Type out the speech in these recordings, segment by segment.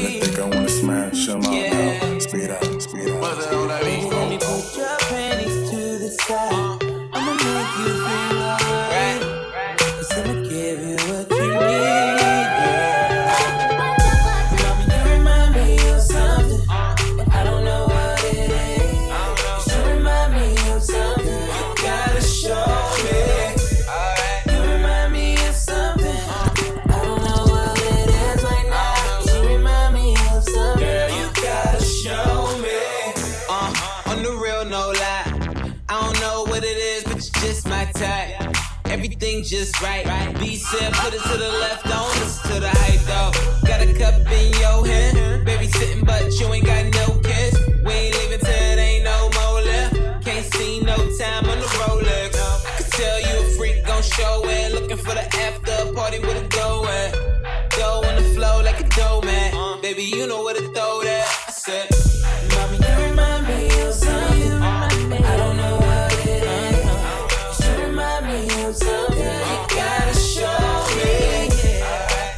think I wanna smash them all now. Speed up, speed up. What's that on that beat? Let me put your panties to the side. I'ma make you feel alright. 'Cause I'ma give you what you need, girl. Mama, you remind me of something, but I don't know what it is. You remind me of something, you gotta show me. You remind me of something, I don't know what it is right now. You remind me of something, girl, you gotta show me. On the real, no lie. I don't know what it is, but it's just my type. Everything just right. B said, put it to the left, don't listen to the hype though. Got a cup in your hand, baby sitting, but you ain't got no kiss. We ain't leaving till it ain't no more left. Can't see no time on the Rolex. I could tell you a freak gon' show it. Looking for the after party with a go at. Go on the flow like a dough man. Baby, you know where to throw that. I said, Mommy, you remind me of something. I don't know what it is. You remind me of something. You gotta show me.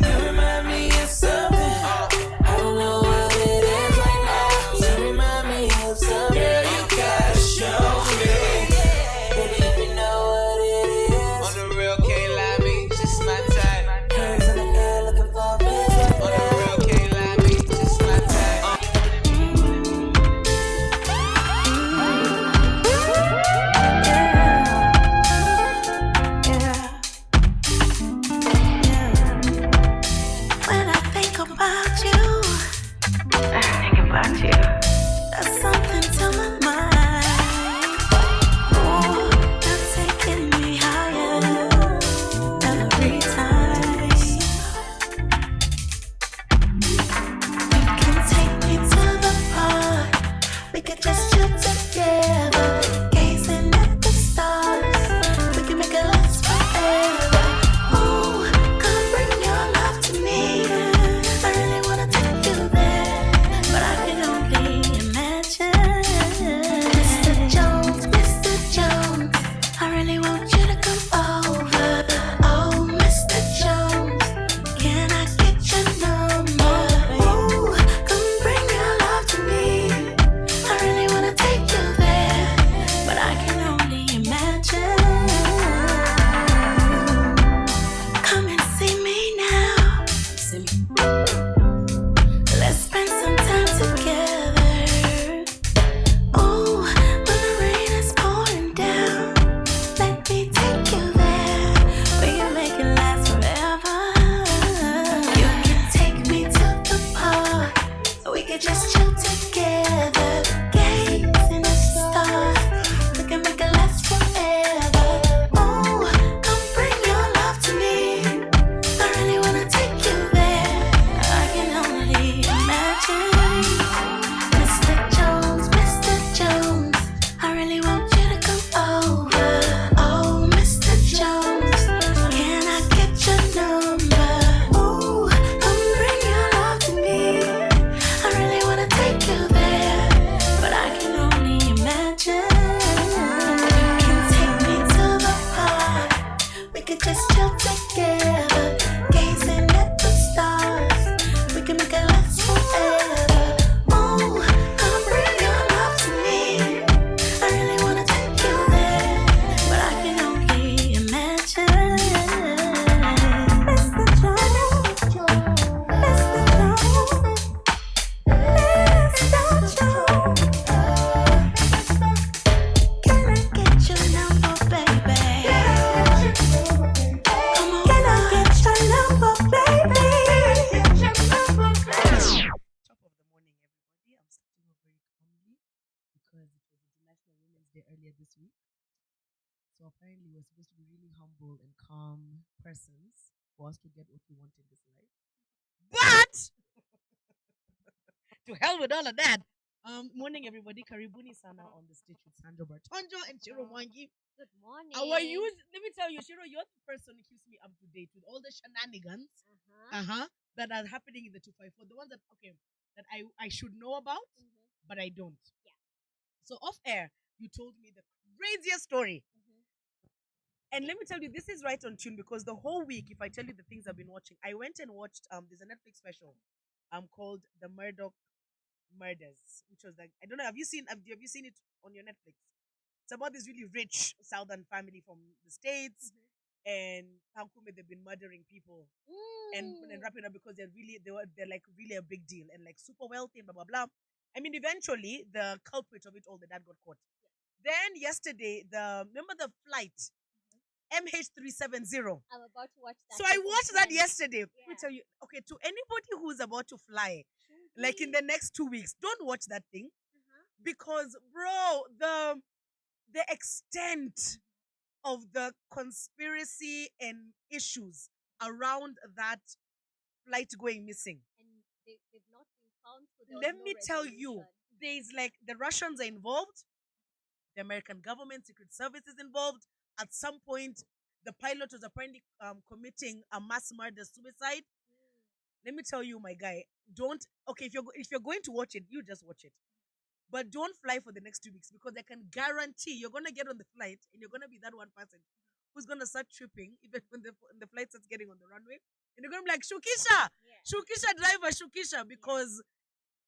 You remind me of something. I don't know what it is right now. You remind me of something. Girl, you gotta show me. Baby, if you know what it is. On the real, can't lie, me, just my type. Hands in the air, looking for a bitch. On the real, can't lie, me, just my type. When I think about you, there's something to my mind. Oh, you're taking me higher every time. You can take me to the park. We could just chill together, gazing at the stars. We can make it last forever. Oh, come bring your love to me. I really wanna take you there, but I can only imagine. Mr. Jones, Mr. Jones, I really want you to come over. Oh, Mr. Jones, can I get your number? Oh, come bring your love to me. I really wanna take you there, but I can only imagine. Come and see me now. Let's spend some time together. Oh, when the rain is pouring down, let me take you there. We can make it last forever. You can take me to the park, so we can just chill together, gazing at the stars. We can make it last forever. Oh, come bring your love to me. I really wanna take you there. I can only imagine. Mr. Jones, Mr. Jones, I really want you to come over. Oh, Mr. Jones, can I get your number? Oh, come bring your love to me. I really wanna take you there, but I can only imagine. You can take me to the park. We could just chill together, gazing at the stars. We can make it last forever. Oh, come bring your love to me. I really wanna take you there, but I can only imagine. Mr. Jones, Mr. Jones, Mr. Jones. Can I get your number, baby? Come on, can I get your number, baby? Top of the morning, everybody. I'm starting off very calmly because it was International Women's Day earlier this week. So apparently, we're supposed to be really humble and calm persons for us to get what we want in this life. But to hell with all of that. Morning, everybody. Karibuni sana on the stage with Sandra, Bartonjo, and Mwangi. Good morning. Our use, let me tell you, Shiro, you're the person who keeps me up to date with all the shenanigans that are happening in the 254. The ones that that I should know about, but I don't. Yeah. So off air, you told me the craziest story. And let me tell you, this is right on tune because the whole week, if I tell you the things I've been watching, I went and watched there's a Netflix special called The Murdoch Murders, which was like, I don't know, have you seen it on your Netflix? It's about this really rich southern family from the States, and Tankume, they've been murdering people and wrapping up because they're like really a big deal and like super wealthy and blah blah blah. I mean, eventually the culprit of it all, the dad, got caught. Then yesterday, remember the flight MH370. I'm about to watch that. So I watched that yesterday. Let me tell you, okay, to anybody who's about to fly, like in the next 2 weeks, don't watch that thing because, bro, the extent of the conspiracy and issues around that flight going missing. And they've not been found. So there was Let no me tell you, resolution. there's like the Russians are involved, the American government, Secret Service is involved. At some point, the pilot was apparently committing a mass murder suicide. Let me tell you, my guy, don't. Okay, if you're going to watch it, you just watch it, but don't fly for the next 2 weeks because I can guarantee you're gonna get on the flight and you're gonna be that one person who's gonna start tripping even when the flight starts getting on the runway, and you're gonna be like, Shukisha, Shukisha driver, Shukisha, because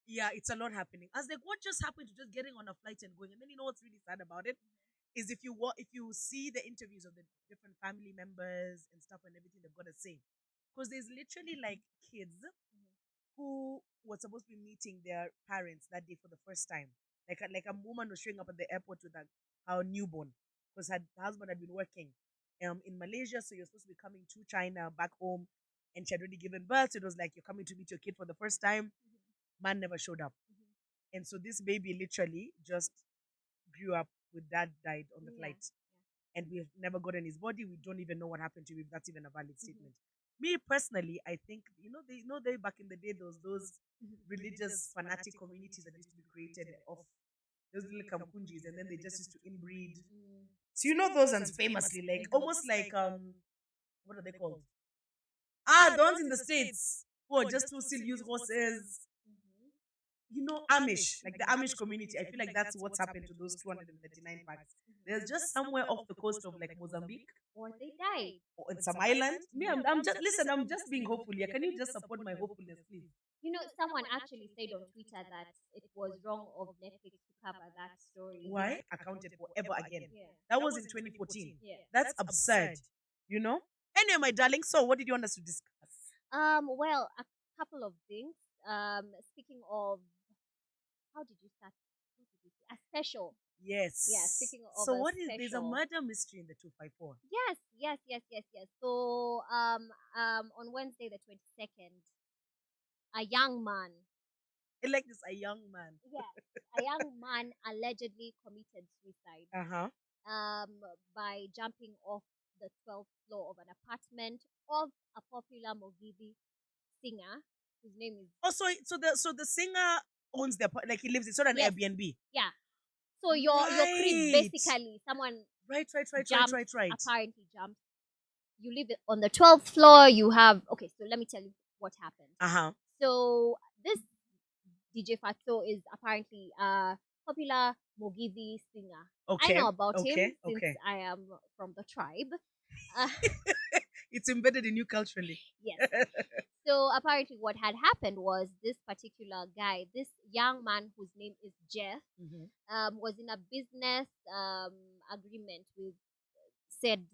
yeah, it's a lot happening. I was like, what just happened to just getting on a flight and going? And then you know what's really sad about it is if you see the interviews of the different family members and stuff and everything they've got to say, because there's literally like kids who were supposed to be meeting their parents that day for the first time. Like a woman was showing up at the airport with her newborn because her husband had been working in Malaysia, so you're supposed to be coming to China back home, and she had already given birth. So it was like you're coming to meet your kid for the first time. Man never showed up, and so this baby literally just grew up with dad died on the flight, and we've never gotten his body. We don't even know what happened to him. If that's even a valid statement. Me personally, I think they back in the day those religious fanatic communities that used to be created of those little kampunjis, and then they just used to inbreed. So those ones famously, like almost like what are they called? The ones in the States who are just who still use horses. Amish, like the Amish community. I feel like that's what's happened to those 239 packs. There's just somewhere off the coast of like Mozambique Or they died. or in some island. Me, I'm just listen. I'm just being hopeful here. Can you just support my hopefulness, please? You know, someone actually said on Twitter that it was wrong of Netflix to cover that story. Why accounted for ever again? Yeah. That was in 2014. Yeah. That's absurd. Anyway, my darling. So, what did you want us to discuss? Well, a couple of things. Speaking of, how did you start? What did you say? A special. Yes. Yeah, speaking of So, a what is there's a special. murder mystery in the 254? Yes. So, on Wednesday the 22nd, a young man, I like this, a young man. a young man allegedly committed suicide. By jumping off the 12th floor of an apartment of a popular Mogithi singer whose name is Oh, so the singer owns like he lives in sort of an Yes. Airbnb. yeah. So your crib Right. basically someone Right. jumps, Right. apparently jumps. You live on the 12th floor. You have So let me tell you what happened. So this DJ Fatso is apparently a popular Mogithi singer. Okay. I know about him since Okay. I am from the tribe. Uh, It's embedded in you culturally. yes. So apparently, what had happened was this particular guy, this young man whose name is Jeff, was in a business agreement with said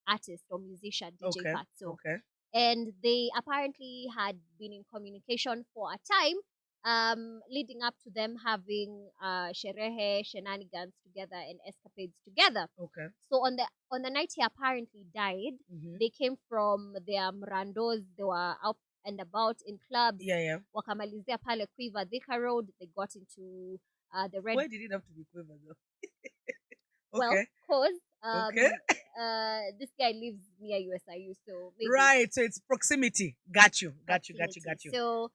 artist or musician DJ Okay. Fatso. Okay. And they apparently had been in communication for a time, leading up to them having sherehe shenanigans together and escapades together. Okay. So on the night he apparently died, they came from their mrandos. They were out and about in clubs. Yeah. Wakamalizia pale Quiver Thika Road. They got into the red. Why did it have to be quiver though? Well, Okay. cause Okay. this guy lives near USIU, so maybe Right. So it's proximity. Got you. proximity. So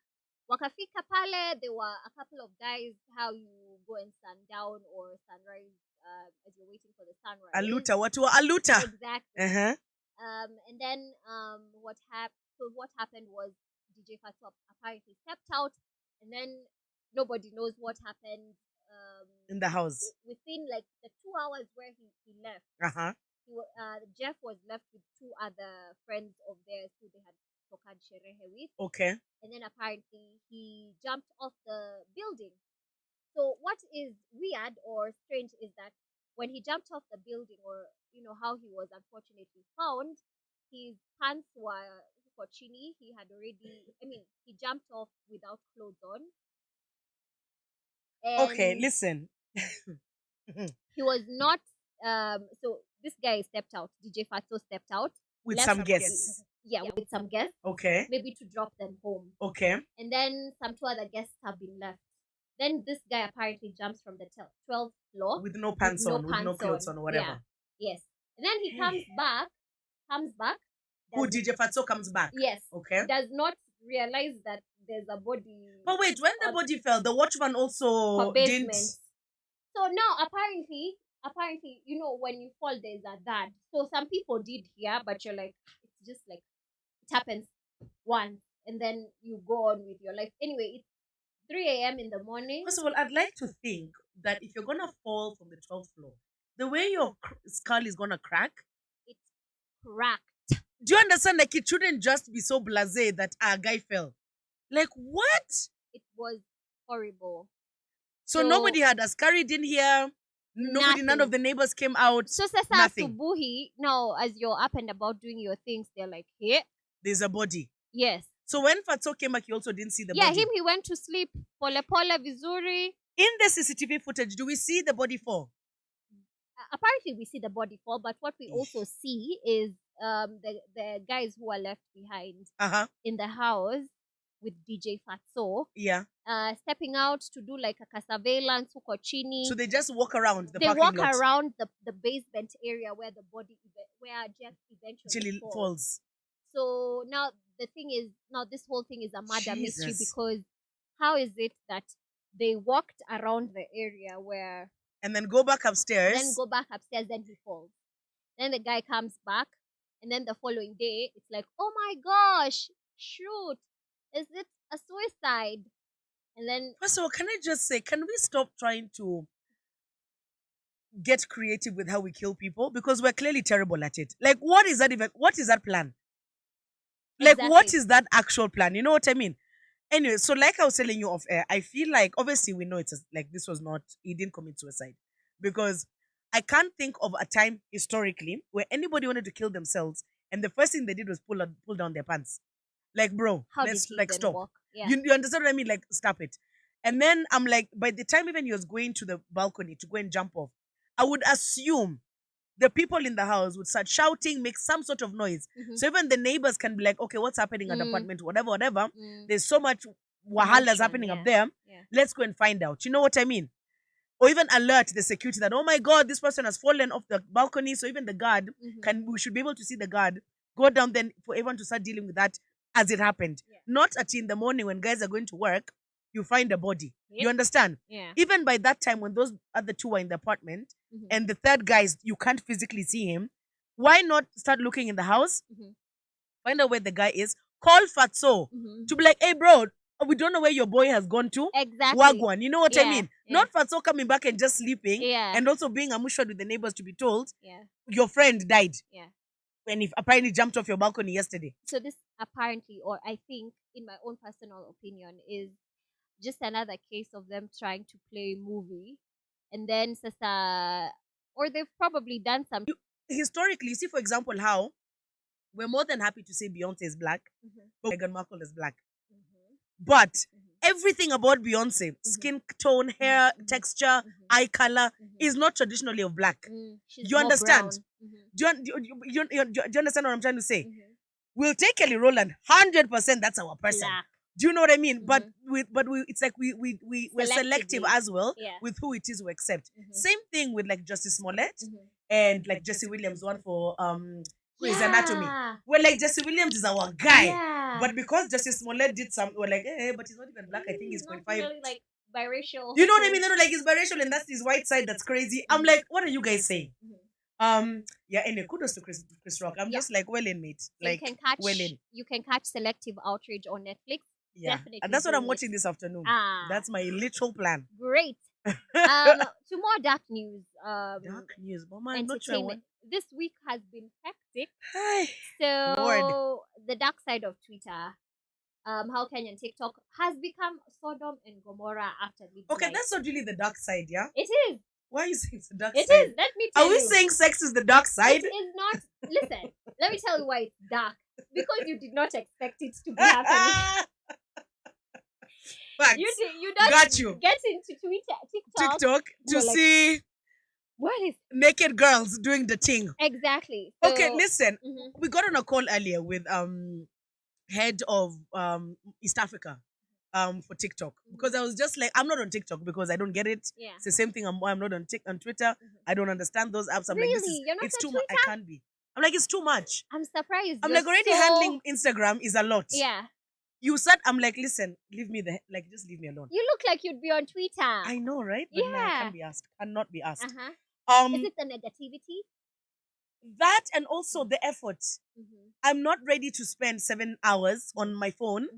wakafika pale, there were a couple of guys. How you go and sundown or sunrise as you're waiting for the sunrise. Aluta. What were aluta? Exactly. And then what happened? So what happened was DJ Fatso apparently stepped out, and then nobody knows what happened. In the house. Within like the 2 hours where he left, Jeff was left with two other friends of theirs who they had tokad sherehe with. Okay. And then apparently he jumped off the building. So what is weird or strange is that when he jumped off the building, or how he was unfortunately found, his pants were chini. He had already, he jumped off without clothes on. Okay, And listen. he was not. So this guy stepped out. DJ Fatso stepped out With left some guests. Yeah, with some guests, Okay. maybe to drop them home. Okay. And then some two other guests have been left. Then this guy apparently jumps from the 12th floor With no pants on, with no clothes on, or whatever. Yeah. Yes. And then he comes back. Who, DJ Fatso comes back? Yes. Okay. Does not realize that there's a body. But wait, when the body fell, the watchman also didn't. So now apparently, when you fall, there's a thud. So some people did hear, but you're like, it's just like it happens once, and then you go on with your life. Anyway, it's 3 a.m. in the morning. First of all, I'd like to think that if you're gonna fall from the 12th floor, the way your skull is gonna crack, it's cracked. Do you understand? Like, it shouldn't just be so blasé that a guy fell. Like, what? It was horrible. So nobody had us carried in here. None of the neighbors came out. So sasa asubuhi, now as you're up and about doing your things, they're like, hey, there's a body. Yes. So when Fatso came back, he also didn't see the body. Yeah, he went to sleep. Pole vizuri. In the CCTV footage, do we see the body fall? Apparently, we see the body fall, but what we also see is the guys who are left behind in the house with DJ Fatso. Yeah. Stepping out to do like a surveillance huko chini. So they just walk around the parking lot. They walk around the basement area where the body, where Jeff eventually falls. So now this whole thing is a murder mystery, because how is it that they walked around the area where... And then go back upstairs. Then he falls. Then the guy comes back, and then the following day, it's like, oh my gosh, shoot, is it a suicide? And then... First of all, can I just say, can we stop trying to get creative with how we kill people? Because we're clearly terrible at it. Like, what is that even? What is that plan? Like, what is that actual plan? You know what I mean? Anyway, so like I was telling you off air, I feel like, obviously we know it's like this was not, he didn't commit suicide. Because I can't think of a time historically where anybody wanted to kill themselves and the first thing they did was pull down their pants. Like, bro, let's like stop. Yeah. You understand what I mean? Like, stop it. And then I'm like, by the time even he was going to the balcony to go and jump off, I would assume the people in the house would start shouting, make some sort of noise. So even the neighbors can be like, okay, what's happening at the apartment, whatever. There's so much wahalas happening up there. Yeah. Let's go and find out. You know what I mean? Or even alert the security that, oh my God, this person has fallen off the balcony. So even the guard, we should be able to see the guard, go down then for everyone to start dealing with that as it happened. Yeah. Not at in the morning when guys are going to work, you find a body. Yep. You understand? Yeah. Even by that time when those other two are in the apartment and the third guy, you can't physically see him, why not start looking in the house, find out where the guy is, call Fatso to be like, hey bro, we don't know where your boy has gone to. Exactly. Wagwan, you know what I mean? Yeah. Not Fatso coming back and just sleeping and also being amushed with the neighbors to be told your friend died. Yeah. And if apparently jumped off your balcony yesterday. So this apparently, or I think in my own personal opinion, is just another case of them trying to play movie, and then or they've probably done some. Historically, you see, for example, how we're more than happy to say Beyonce is black, but Meghan Markle is black. But everything about Beyonce, skin tone, hair texture, eye color, is not traditionally of black. You understand? Do you understand what I'm trying to say? We'll take Kelly Rowland, 100%. That's our person. Black. Do you know what I mean? But it's like we're selective as well with who it is we accept. Same thing with like Justice Smollett and like Jesse Williams, one for Grey's Anatomy. We're like, Jesse Williams is our guy, but because Justice Smollett did some, we're like, but he's not even black. I think he's 0.5. Really like biracial. You know what I mean? They're like, he's biracial, and that's his white side. That's crazy. I'm like, what are you guys saying? Anyway, kudos to Chris Rock. I'm just like, well in, mate. Like, you can catch Selective Outrage on Netflix. Yeah, definitely, and that's what I'm watching this afternoon. That's my literal plan. Great. To more dark news. Dark news, Mama. I'm not sure. this week has been hectic. Hi. Lord. So the dark side of Twitter, how Kenyan TikTok has become Sodom and Gomorrah after midnight. Okay, that's not really the dark side, yeah? It is. Why are you saying it's the dark It side? is. Let me tell Are we you. saying sex is the dark side? It is not. Listen, let me tell you why it's dark. Because you did not expect it to be happening. Facts. You don't Got you. get into TikTok TikTok to you're like, see what is naked girls doing the thing. exactly? Okay, So, listen. mhm. We got on a call earlier with head of East Africa for TikTok because I was just like, I'm not on TikTok because I don't get it. Yeah. It's the same thing. I'm not on Twitter. I don't understand those apps. I'm like, this is Really? You're not it's on too much. I Twitter? can't be. I'm like, it's too much. I'm surprised. I'm you're like, already so- handling Instagram is a lot. Yeah. You said, I'm like, listen, leave me just leave me alone. You look like you'd be on Twitter. I know, right? But nah, I Yeah. can't be asked. Cannot be asked. Uh-huh. Is it the negativity? That and also the effort. Mm-hmm. I'm not ready to spend 7 hours on my phone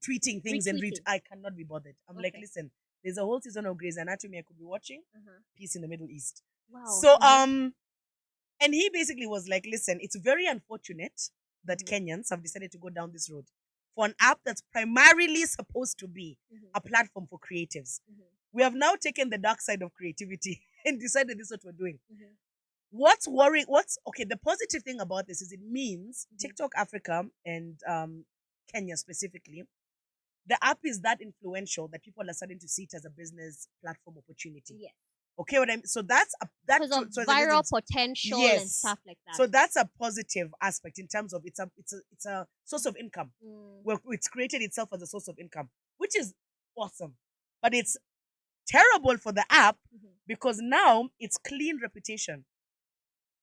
tweeting things and Retweeting. I cannot be bothered. I'm like, Okay. listen, there's a whole season of Grey's Anatomy I could be watching. Uh-huh. Peace in the Middle East. Wow. So and he basically was like, listen, it's very unfortunate that Kenyans have decided to go down this road for an app that's primarily supposed to be a platform for creatives. We have now taken the dark side of creativity and decided this is what we're doing. What's worrying? The positive thing about this is it means TikTok Africa and Kenya specifically, the app is that influential that people are starting to see it as a business platform opportunity. Yes. Okay, what I mean? So that's Because of viral potential and stuff like that. So that's a positive aspect in terms of it's a source of income. Where it's created itself as a source of income, which is awesome. But it's terrible for the app because now its clean reputation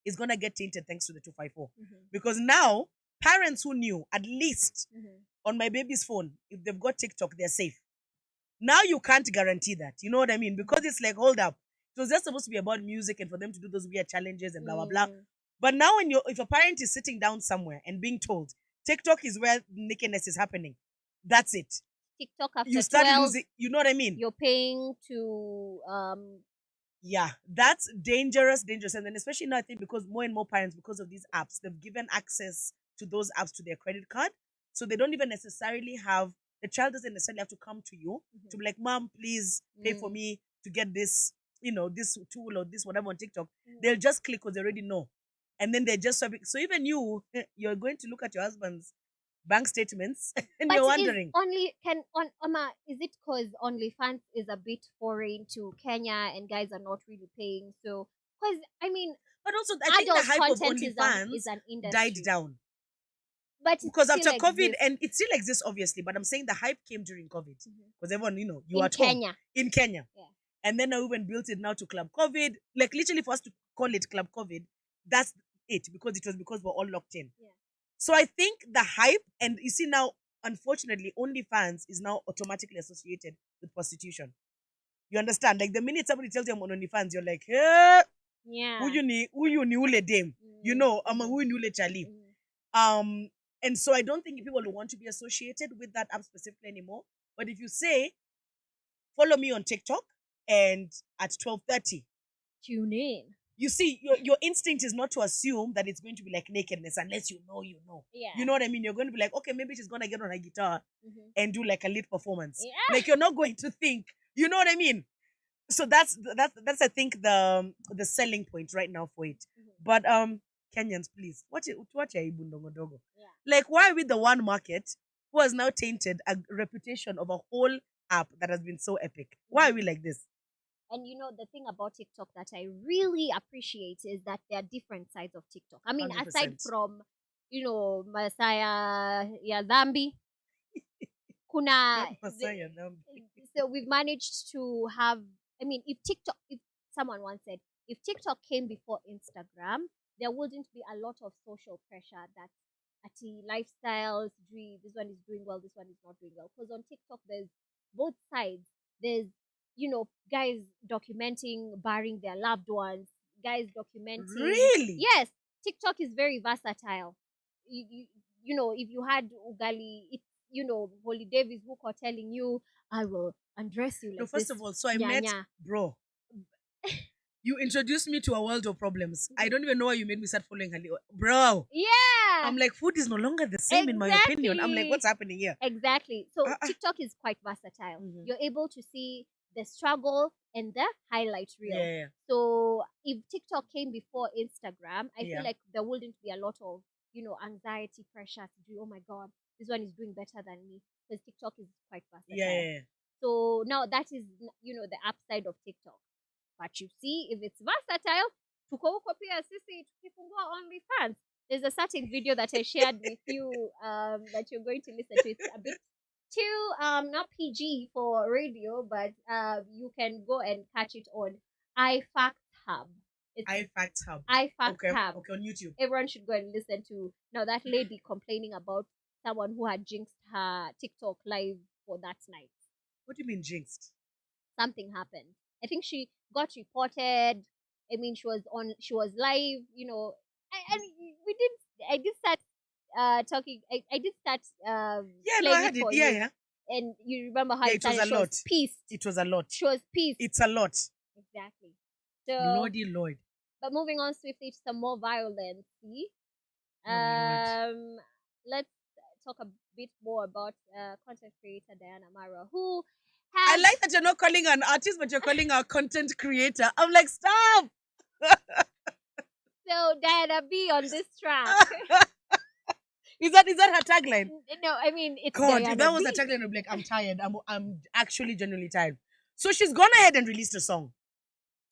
is gonna get tainted thanks to the 254. Because now parents who knew at least on my baby's phone, if they've got TikTok, they're safe. Now you can't guarantee that. You know what I mean? Because it's like, hold up. It was just supposed to be about music and for them to do those weird challenges and blah blah blah. But now if a parent is sitting down somewhere and being told TikTok is where nakedness is happening, that's it. TikTok after You start 12, losing. You know what I mean? you're paying to Yeah, that's dangerous. And then especially now I think because more and more parents, because of these apps, they've given access to those apps to their credit card. So they don't even necessarily have the child doesn't necessarily have to come to you to be like, Mom, please pay for me to get this, this tool or this whatever on TikTok. They'll just click because they already know. And then they're just so even you're going to look at your husband's bank statements and but you're wondering. Is it because OnlyFans is a bit foreign to Kenya and guys are not really paying? So because but also I think the hype of OnlyFans is an industry. died down. But because after COVID, exists. and it still exists, obviously, but I'm saying the hype came during COVID. Because everyone, you in at Kenya. home. In Kenya. Yeah. And then I even built it now to Club COVID. Like literally for us to call it Club COVID, that's it. Because we're all locked in. Yeah. So I think the hype, and you see now, unfortunately, OnlyFans is now automatically associated with prostitution. You understand? Like the minute somebody tells you I'm on OnlyFans, you're like, hey, yeah. who you ni ule dame? You know, I'm a who ni ule Charlie. And so I don't think people will want to be associated with that app specifically anymore. But if you say, follow me on TikTok and at 12:30, tune in. You see, your instinct is not to assume that it's going to be like nakedness unless you know. Yeah. You know what I mean? You're going to be like, okay, maybe she's going to get on her guitar and do like a lead performance. Yeah. Like you're not going to think. You know what I mean? So that's I think the selling point right now for it. But Kenyans, please watch it. Yeah. Like, why are we the one market who has now tainted a reputation of a whole app that has been so epic? Why are we like this? And the thing about TikTok that I really appreciate is that there are different sides of TikTok. I mean, 100%. aside from Masaya ya dhambi, kuna Masaya dhambi. So we've managed to have. I mean, if someone once said, if TikTok came before Instagram, there wouldn't be a lot of social pressure that lifestyles, this one is doing well, this one is not doing well. Because on TikTok, there's both sides. There's, guys documenting burying their loved ones, guys documenting. Really? Yes. TikTok is very versatile. If you had ugali, it's, Holy Davis who are telling you, I will undress you like no, first this. of all, so I met bro. You introduced me to a world of problems. I don't even know why you made me start following her. Bro. Yeah. I'm like, food is no longer the same in my opinion. I'm like, what's happening here? Exactly. So TikTok is quite versatile. You're able to see the struggle and the highlight reel. Yeah. So if TikTok came before Instagram, I Yeah. feel like there wouldn't be a lot of, anxiety, pressure to do, oh my God, this one is doing better than me. Because TikTok is quite versatile. Yeah. So now that is, the upside of TikTok. But you see, if it's versatile, tuko huko pia sisi tukifungua OnlyFans. There's a certain video that I shared with you that you're going to listen to. It's a bit too not PG for radio, but you can go and catch it on iFact Hub. It's iFact Hub. iFact Hub. Okay, on YouTube. Everyone should go and listen to now that lady complaining about someone who had jinxed her TikTok live for that night. What do you mean jinxed? Something happened. I think she got reported. I mean, she was live, and I did start talking. I did start I had it. Yeah. And you remember how it was a lot. Peace. It was a lot. She was peace. It's a lot. Exactly. So Lordy Lord. But moving on swiftly to some more violence. Let's talk a bit more about content creator Diana Mara, who I like that you're not calling her an artist, but you're calling her a content creator. I'm like, stop. So Diana B on this track. Is that her tagline? No, I mean it's God, Diana if that was B. a tagline, I'd be like, I'm tired. I'm actually genuinely tired. So she's gone ahead and released a song.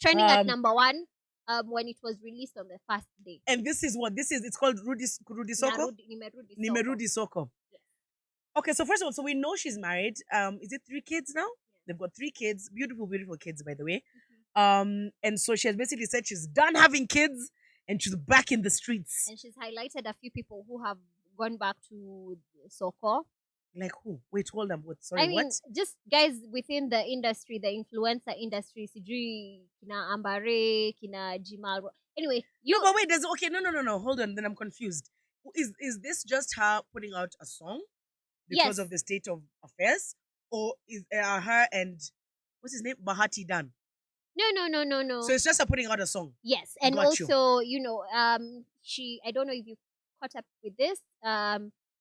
Trending at number 1 when it was released on the first day. And this is what? It's called Rudi Soko? Nimerudi Soko. Yes. Okay, so first of all, so we know she's married. Is it 3 kids now? Yeah. They've got 3 kids. Beautiful, beautiful kids, by the way. And so she has basically said she's done having kids and she's back in the streets. And she's highlighted a few people who have gone back to Soko. Like who? Wait, hold on. What? I mean, just guys within the industry, the influencer industry. Sijui, kina Ambare, kina Jimal. Anyway, No, but wait, no. Hold on, then I'm confused. Is this just her putting out a song because of the state of affairs? Or is her and, what's his name? Bahati done? No. So it's just her putting out a song? Yes, and also, she, I don't know if you caught up with this,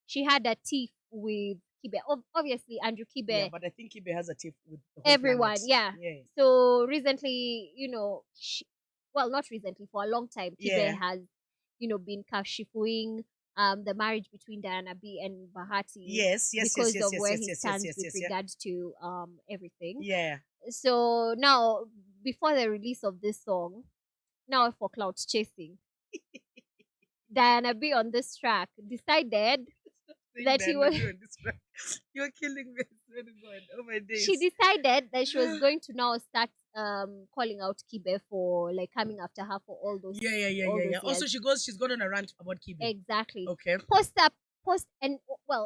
she had a tiff with Kibe. Obviously, Andrew Kibe. Yeah, but I think Kibe has a tiff with the whole everyone. Yeah. So recently, not recently, for a long time, Kibe has, been kashifuing the marriage between Diana B and Bahati. Yes. Because of where he stands with regards to everything. Yeah. So now, before the release of this song, now for clout chasing, Diana B on this track decided that he was. You're killing me. Oh my days. She decided that she was going to now start calling out Kibe for like coming after her for all those. Yeah. Also, she's gone on a rant about Kibe. Exactly. Okay. Post and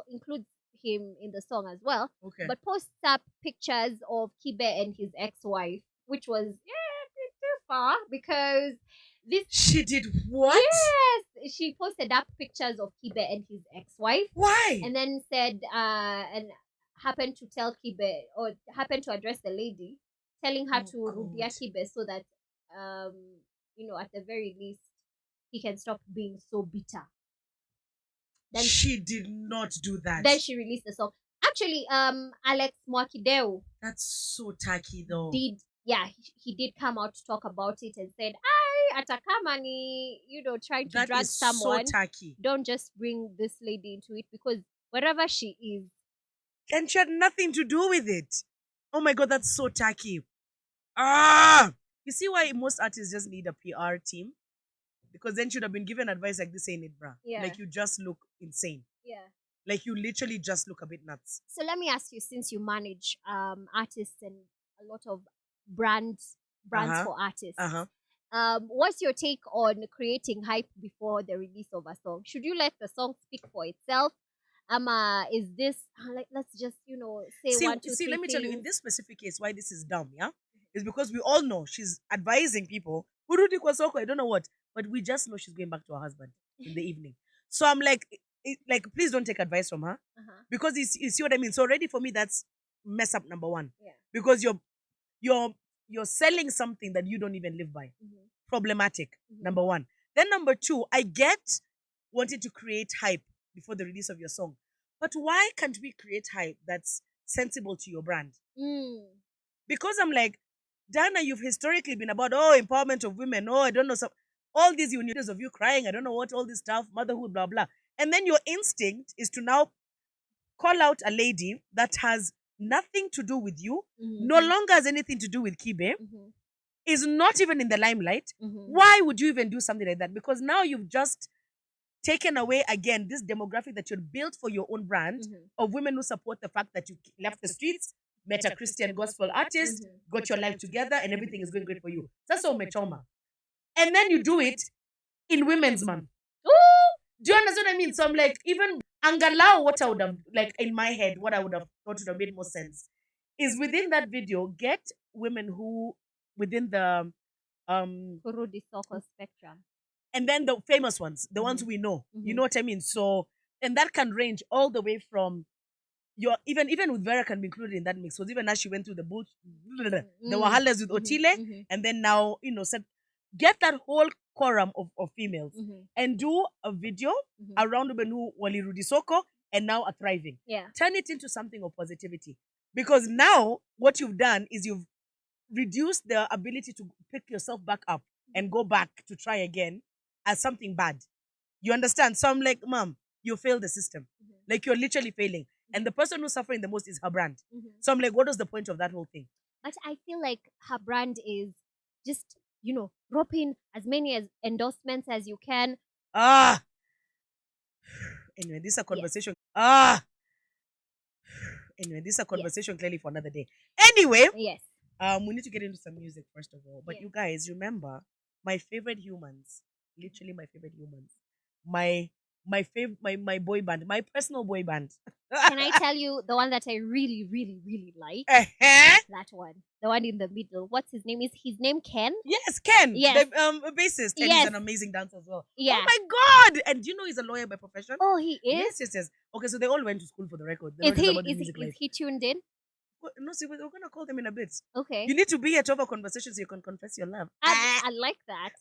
includes him in the song as well. Okay. But posts up pictures of Kibe and his ex-wife, which was too far because this. She did what? Yes, she posted up pictures of Kibe and his ex-wife. Why? And then said and happened to tell Kibe, or happened to address the lady, telling her to rudia Kibe so that at the very least he can stop being so bitter. Then she did not do that. Then she released the song. Actually, Alex Mwakideu. That's so tacky though. He did come out to talk about it and said, Atakamani, trying to drag someone. So tacky. Don't just bring this lady into it because wherever she is. And she had nothing to do with it. Oh my God, that's so tacky. You see why most artists just need a PR team? Because then should have been given advice like this, ain't it, bruh? Yeah. Like you just look insane. Yeah. Like you literally just look a bit nuts. So let me ask you, since you manage artists and a lot of brands for artists, what's your take on creating hype before the release of a song? Should you let the song speak for itself? Is this let's just say 1, 2, 3 let me tell you, in this specific case, why this is dumb, is because we all know she's advising people. I don't know what, but we just know she's going back to her husband in the evening. So I'm like, please don't take advice from her, because you see what I mean. So already for me, that's mess up number 1. Yeah. Because you're you're selling something that you don't even live by. Problematic, number one. Then number two, I get wanting to create hype before the release of your song. But why can't we create hype that's sensible to your brand? Because I'm like, Dana, you've historically been about, empowerment of women. I don't know, all these units of you crying, I don't know what, all this stuff, motherhood, blah, blah. And then your instinct is to now call out a lady that has nothing to do with you, no longer has anything to do with Kibe, is not even in the limelight. Why would you even do something like that? Because now you've just taken away again this demographic that you built for your own brand of women who support the fact that you left the streets, met a Christian gospel artist, got your life together, and everything is going great for you. That's all metoma. And then you do it in Women's Month. Do you understand what I mean? So I'm like, even Angalau, what I would have, like in my head, what I would have thought would have made more sense is within that video, get women who within the Kurudi Soko spectrum. And then the famous ones, the ones we know. You know what I mean? So, and that can range all the way from your even with Vera can be included in that mix. So even as she went through the the wahalas with Otile, and then now, said get that whole quorum of females and do a video around women who wali Rudisoko and now are thriving. Yeah. Turn it into something of positivity. Because now what you've done is you've reduced the ability to pick yourself back up and go back to try again as something bad. You understand? So I'm like, Mom, you failed the system. Like you're literally failing. And the person who's suffering the most is her brand. So I'm like, what was the point of that whole thing? But I feel like her brand is just, rope in as many as endorsements as you can. Anyway, this is a conversation. Anyway, this is a conversation clearly for another day. Anyway. Yes. We need to get into some music first of all. But you guys, remember, my favorite humans, literally my favorite humans, my boy band, my personal boy band. Can I tell you the one that I really, really, really like? That one. The one in the middle. What's his name? Is his name Ken? Yes, Ken. Yes. The bassist. And he's an amazing dancer as well. Yeah. Oh my God. And do you know he's a lawyer by profession? Oh, he is? Yes. Okay, so they all went to school for the record. Is he tuned in? No, see, we're going to call them in a bit. Okay. You need to be here to have a conversation so you can confess your love. I like that.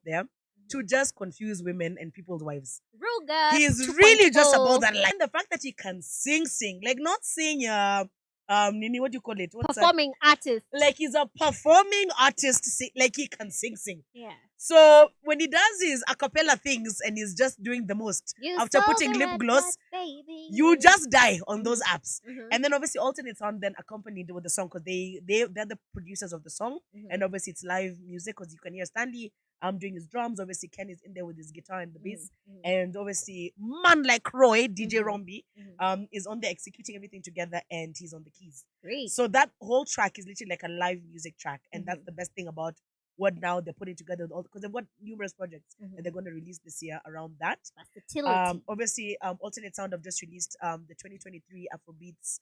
There. To just confuse women and people's wives. Ruga. He is really just about that line. And the fact that he can sing, like not sing, Nini, what do you call it? Performing artist. Like he's a performing artist, like he can sing. Yeah. So when he does his a cappella things and he's just doing the most after putting lip gloss, you just die on those apps. And then obviously alternate sound then accompanied with the song because they're the producers of the song, and obviously it's live music because you can hear Stanley doing his drums. Obviously Ken is in there with his guitar and the bass, and obviously man like Roy, DJ Rombi, is on there executing everything together, and he's on the keys. Great. So that whole track is literally like a live music track, and that's the best thing about what now they're putting together, because they've got numerous projects that they're going to release this year around that. Obviously, Alternate Sound have just released the 2023 Afrobeats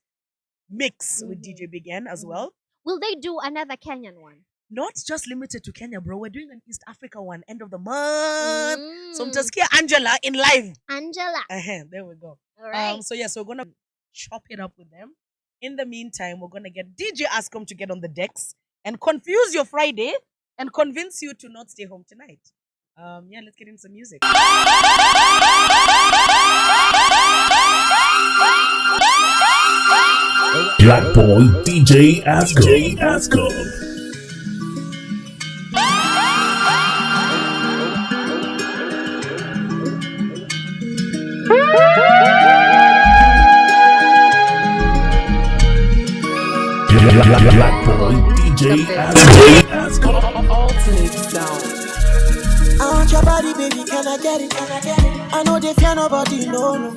mix with DJ Big N as well. Will they do another Kenyan one? Not just limited to Kenya, bro. We're doing an East Africa one, end of the month. So I'm just here, Angela in live. Angela. There we go. All right. So we're gonna chop it up with them. In the meantime, we're gonna get DJ Azcom to get on the decks and confuse your Friday and convince you to not stay home tonight. Let's get into some music. Black Boy DJ Azcom. Black Boy DJ Azcom. I want your body, baby, can I get it? I know they fear nobody, no.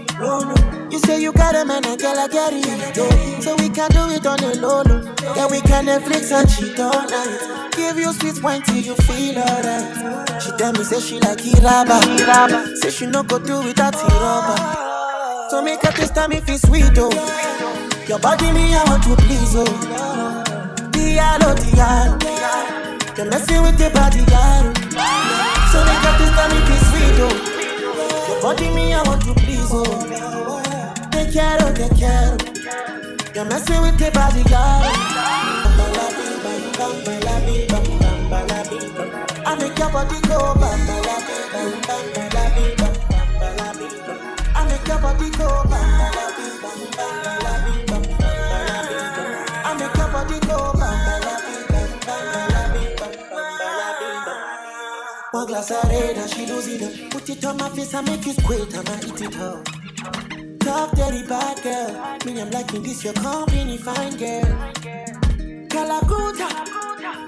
You say you got a man, and girl, I get it. Yeah. So we can do it on the low. Yeah, we can Netflix and cheat all night. Give you sweet wine till you feel alright. She tell me, say she like Iraba. Say she no go do without Iraba. So make her taste time if it's sweet, oh. Your body, me, I want to please, oh. Diallo. You're messing with the body, yaro. So make her taste time if it's sweet, oh. Your body, me, I want to please, oh. Te quiero. You're messing with the body, yaro. body go bam bam bam bam bam bam bam bam. I make your body go bam bam bam bam bam bam bam. I make your body go bam bam bam bam bam bam. One glass of red and she lose it. Put it on my face and make it squirt and I eat it up. Talk dirty bad girl. Me I'm liking this your company fine girl. Kalakuta,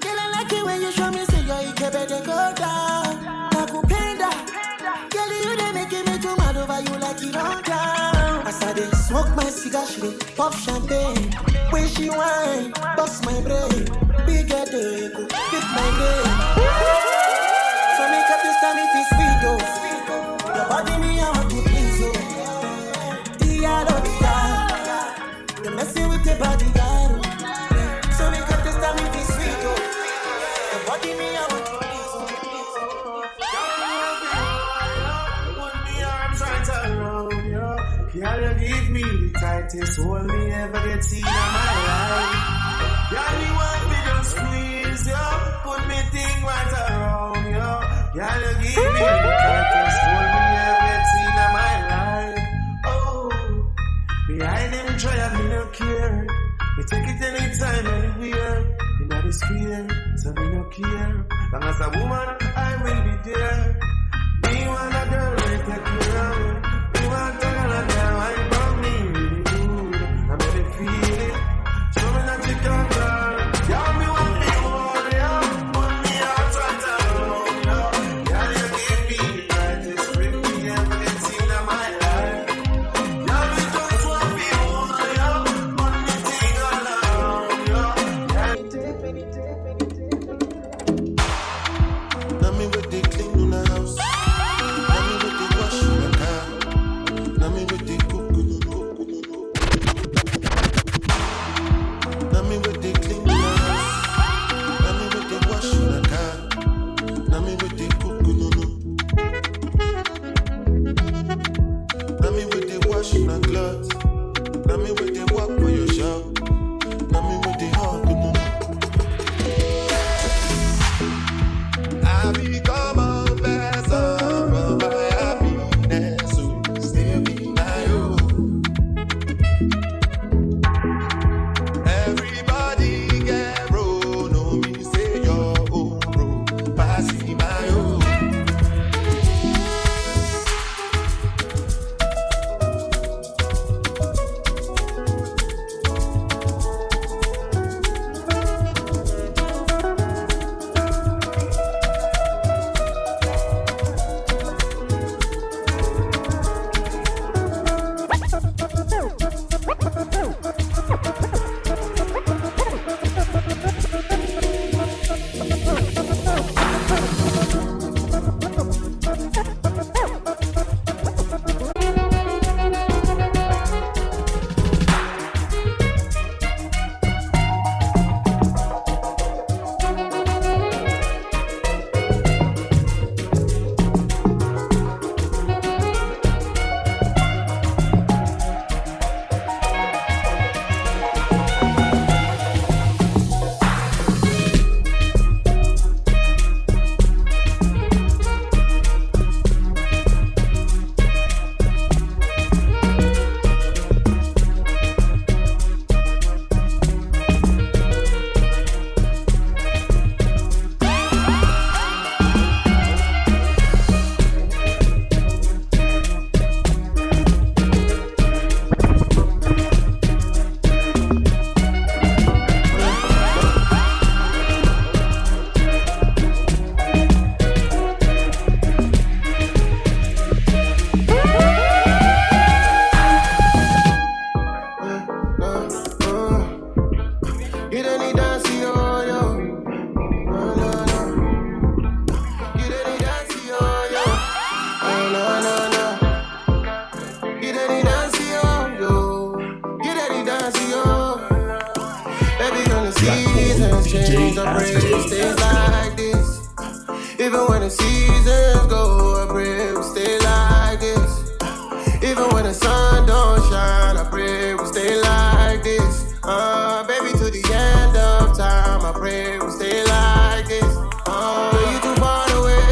girl I like it when you show me say your ikebe they go down. Nakupenda, girl you they making me too mad over you like it on down. As I dey smoke my cigar, she dey pop champagne. When she whine, bust my brain. Bigger day, go get my brain. So make up this time if it's sweet though. Your body me I want to please you. You're messing with your body, girl. So make up this time if it's sweet, oh. Your body me, I want to put me arms right around you. Girl, you give me the tightest hold me ever get seen in my life. Girl, you want me to squeeze you, put me thing right around you. Girl, you give me the tightest hold me ever get seen in my life. Behind them try and me no care. Me take it anytime, anywhere. In the sphere, so me no care. Long as a woman, I will be there. Me want a girl to take care of me. Me want a girl and now I brought me really good. I made it feel it. Show me that you can girl. Y'all me want me more, yeah. Put me out right around, yeah. Y'all you give me the brightest ring me ever get seen in my life. change, I pray it stays like this. Even when the seasons go, I pray we stay like this. Even when the sun don't shine, I pray we stay like this. Baby, to the end of time, I pray we stay like this. You too far away,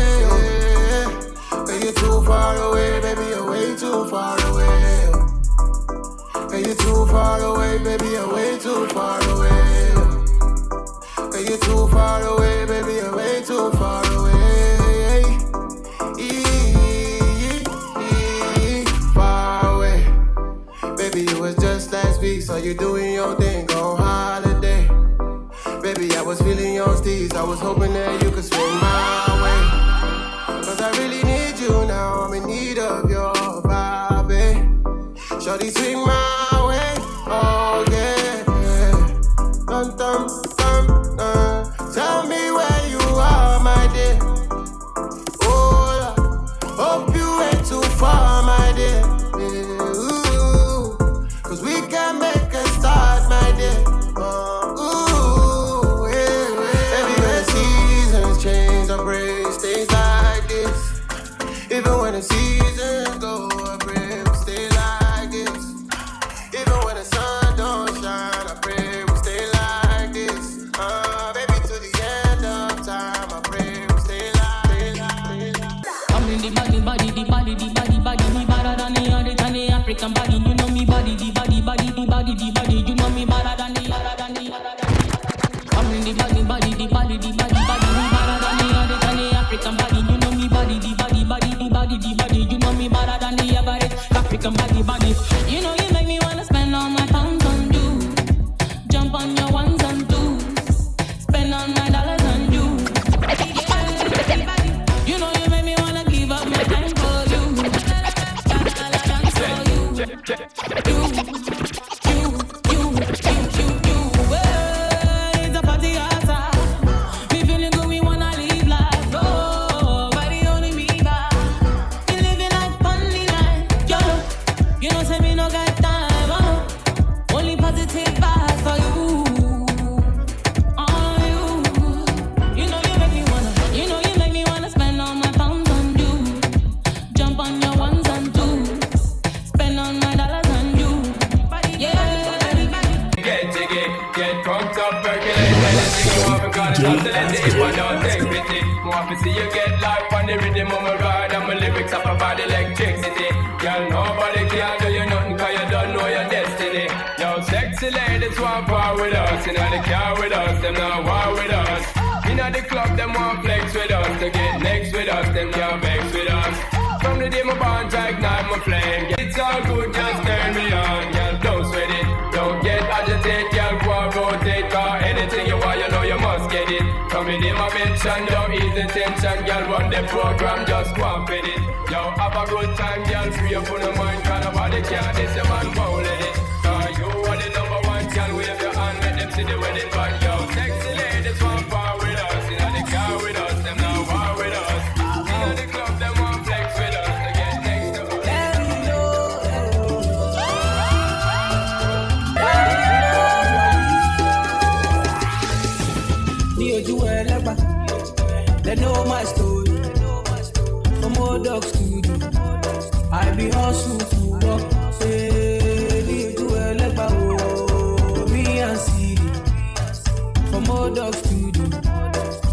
was hoping that you could swing my way. Cause I really need you now, I'm in need of your vibe, babe. Shorty, swing my way, oh yeah, yeah. Dun, dun, dun, dun. Tell me where you are, my dear. Oh, hope you ain't too far, my dear. Yeah, ooh. Cause we can make a start, my dear. Ooh, yeah. Everywhere seasons change, I praise things like this. Even when the seasons go, I pray we stay like this. Even when the sun don't shine, I pray we stay like this. Baby, to the end of time, I pray we stay like this. I'm in the body, me better than the other than the African body. You know me body, the body. You know me better than the other than the other. I'm in the body, me better than the other than the African body. You know me body, the body. You know me better than the average African body. You know you make me wanna spend all my pounds on you. Jump on your ones and twos. Spend all my dollars on you. You know you make me wanna give up my time for you. Dance for you. It's a party outside. We feeling good, we wanna live life. Oh, body only me back. We living like funny life. Yo, you know say me no got time. Only positive vibes for you. On you. You know you make me wanna spend all my pounds on you. Jump on your ones and twos. Spend all my dollars on you. Yeah. Get jiggy, get drunk up, percolate anything you want because it's hostility. If I don't take pity, want to see you get life on the rhythm of my ride and my lyrics up about electricity. Girl, nobody can do you nothing cause you don't know your destiny. Yo, sexy ladies want power with us, in the car with us, them not war with us. In the club, them want flex with us, to get next with us, them can't vex with us. From the day my bond, I ignite my flame. It's all good, just turn me on, girl, don't sweat it. Don't get agitated, girl, go and rotate. Cause anything you want, you know you must get it. Come in my mention, don't ease the tension. Girl, run the program, just go and fit it. Yo, have a good time, girl, free up on the mind. Cause nobody can, this your man won't let it. Cause you are the number one, girl, wave your hand, let them see the wedding band. Yo, sexy ladies want power with us. In the car with us, them now war with us. In the club, them want flex with us. To get next to us. They know my story. From old dogs to do. I be hustle to walk. Say, do a legba, oh, me and see. From old dogs to do.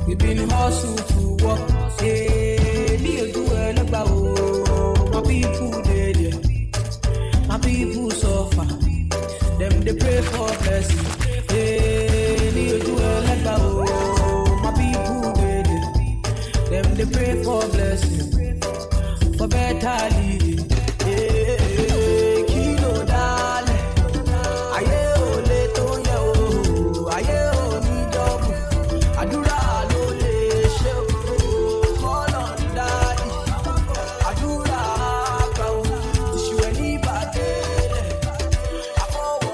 We been hustle to walk. Say, do a legba, oh, my people dead. My people suffer. Them they pray for blessing. Hey, do a legba, oh, my people dead. Them they pray for blessing, for better living. Yeah, kilo dale, aye ole tonya o, aye oni double, adura lo le she o, call on daddy, adura ka o, issue any badele, afowo.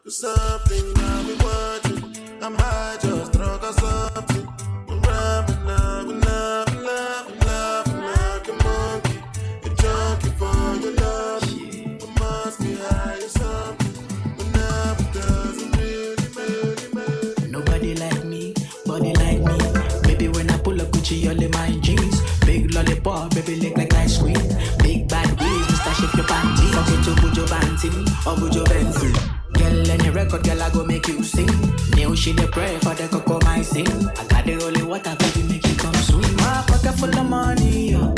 Do something now we want you. I might just drunk or something. We're rapping now, we're laughing like a monkey. A junkie for your love. We must be high or something. But now it doesn't really. Nobody like me, body like me. Baby, when I pull up Gucci, all in my jeans. Big lollipop, baby, lick like ice cream. Big bad waves, Mr. Shake your panty. Fuck it to Bujo Banty or Bujo Benzi. Girl, any record, girl, I go make you sing. New she dey pray for the cocoa my sing. I got the holy water, baby, make it come swing. My pocket full of money, yo.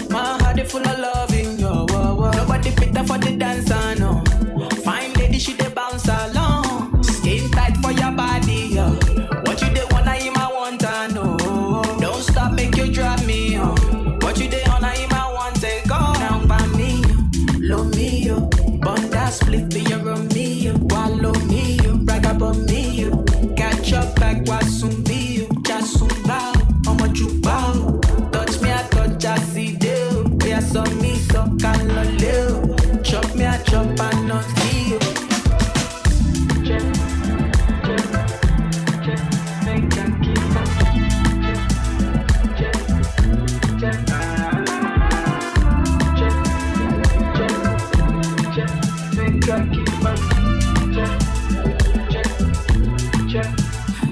My heart is full of loving, yo. Whoa, whoa. Nobody fit for the dancer, no. Fine lady, she dey bounce along. Skin tight for your body, yo. What you dey wanna him, I want to know. Don't stop, make you drop me, yo. What you dey wanna him, I want to go. Down by me, yo. Low me, yo. Bunda. split be around me, you wallow me, you brag about me, you catch up like wasumbi, you just bow, how much you bow? Touch me, I touch, I see do. Yeah, so me, so can no live. Chop me, I chop, I not see you. Check, make that keep up.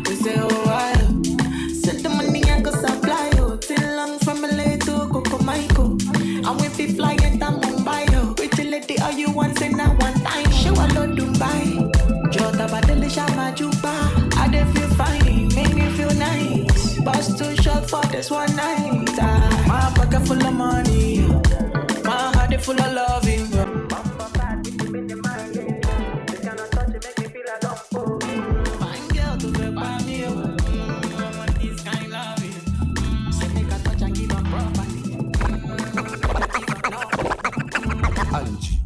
They say, oh, I send the money and go supply you. Till long from LA to Coco Michael. And we be flying to Mumbai. Pretty lady, all you want, say now one time. Show a lot Dubai. Jota Badeli Shama Juba. I dey feel fine, make me feel nice. Boss too short for this one night. My pocket full of money. My heart full of loving. Fine girl to be by me. This kind loving. Say make a touch and give a property.